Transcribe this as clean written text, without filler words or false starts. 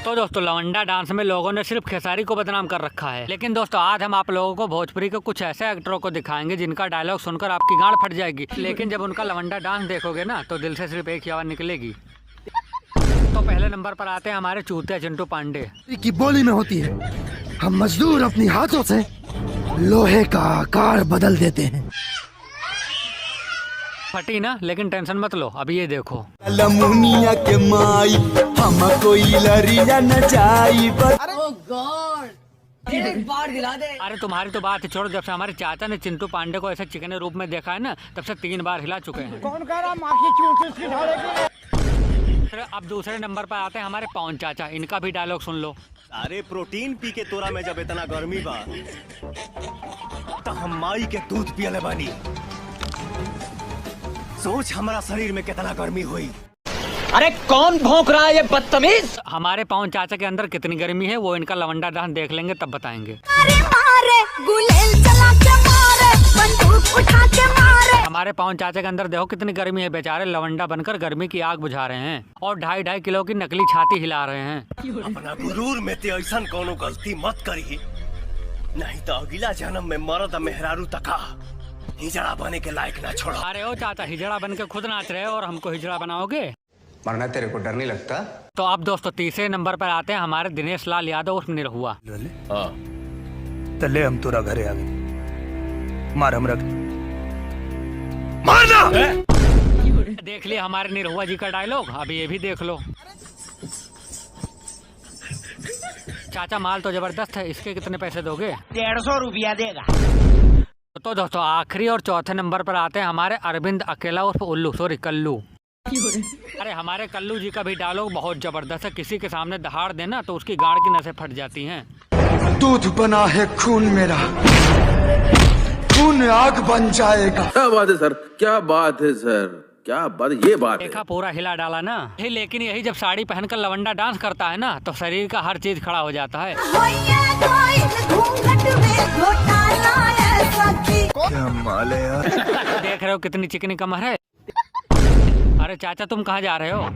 तो दोस्तों लवंडा डांस में लोगों ने सिर्फ खेसारी को बदनाम कर रखा है, लेकिन दोस्तों आज हम आप लोगों को भोजपुरी के कुछ ऐसे एक्टरों को दिखाएंगे जिनका डायलॉग सुनकर आपकी गांड फट जाएगी, लेकिन जब उनका लवंडा डांस देखोगे ना तो दिल से सिर्फ एक ही आवाज निकलेगी। तो पहले नंबर पर आते हैं हमारे चूतिया चिंटू पांडे की बोली में होती है, हम मजदूर अपनी हाथों से लोहे का आकार बदल देते हैं। फटी ना, लेकिन टेंशन मत लो, अभी ये देखो। लमुनिया के माई हम कोई लरिया न जाई एक बार दिला दे। अरे तुम्हारी तो बात ही छोड़ो, जब से हमारे चाचा ने चिंटू पांडे को ऐसे चिकने रूप में देखा है ना, तब से 3 बार हिला चुके हैं। कौन कह रहा माखी चूंटी फिर अब दूसरे नंबर पर आते हैं हमारे पवन चाचा, इनका भी डायलॉग सुन लो। अरे प्रोटीन पी के तोरा में जब इतना गर्मी बा तो हम माई के दूध पियले बानी। सोच हमारा शरीर में कितना गर्मी हुई। अरे कौन भौंक रहा है ये बदतमीज। हमारे पवन चाचा के अंदर कितनी गर्मी है वो इनका लवंडा डांस देख लेंगे तब बताएंगे। हमारे पवन चाचा के अंदर देखो कितनी गर्मी है, बेचारे लवंडा बनकर गर्मी की आग बुझा रहे हैं और 2.5 किलो की नकली छाती हिला रहे हैं। अपना गुरूर में ते ऐसा कोनो गलती मत करी, नहीं तो अगला जन्म में मर्द मेहरारू तका हिजड़ा बने के लायक ना छोड़ो। अरे ओ चाचा, हिजड़ा बन के खुद नाच रहे हो और हमको हिजड़ा बनाओगे? मरना तेरे को डर नहीं लगता? तो अब दोस्तों तीसरे नंबर पर आते हैं हमारे दिनेश लाल यादव उर्फ निरहुआ। तले हम तोरा घरे आ गए, मार हम रख मारना। देख लिया हमारे निरहुआ जी का डायलॉग, अभी ये भी देख लो। चाचा माल तो जबरदस्त है, इसके कितने पैसे दोगे? 150 रुपया देगा। तो दोस्तों आखिरी और चौथे नंबर पर आते हैं हमारे अरविंद अकेला उर्फ उल्लू, सॉरी कल्लू। अरे हमारे कल्लू जी का भी डायलॉग बहुत जबरदस्त है, किसी के सामने दहाड़ देना तो उसकी गाड़ की नसें फट जाती हैं। दूध बना है खून मेरा, खून आग बन जाएगा। क्या बात है सर, क्या बात है सर, क्या बात, ये बात है। देखा पूरा हिला डाला ना। लेकिन यही जब साड़ी पहनकर लवंडा डांस करता है ना तो शरीर का हर चीज खड़ा हो जाता है। क्या माल है यार। देख रहे हो कितनी चिकनी कमर है। अरे चाचा तुम कहाँ जा रहे हो?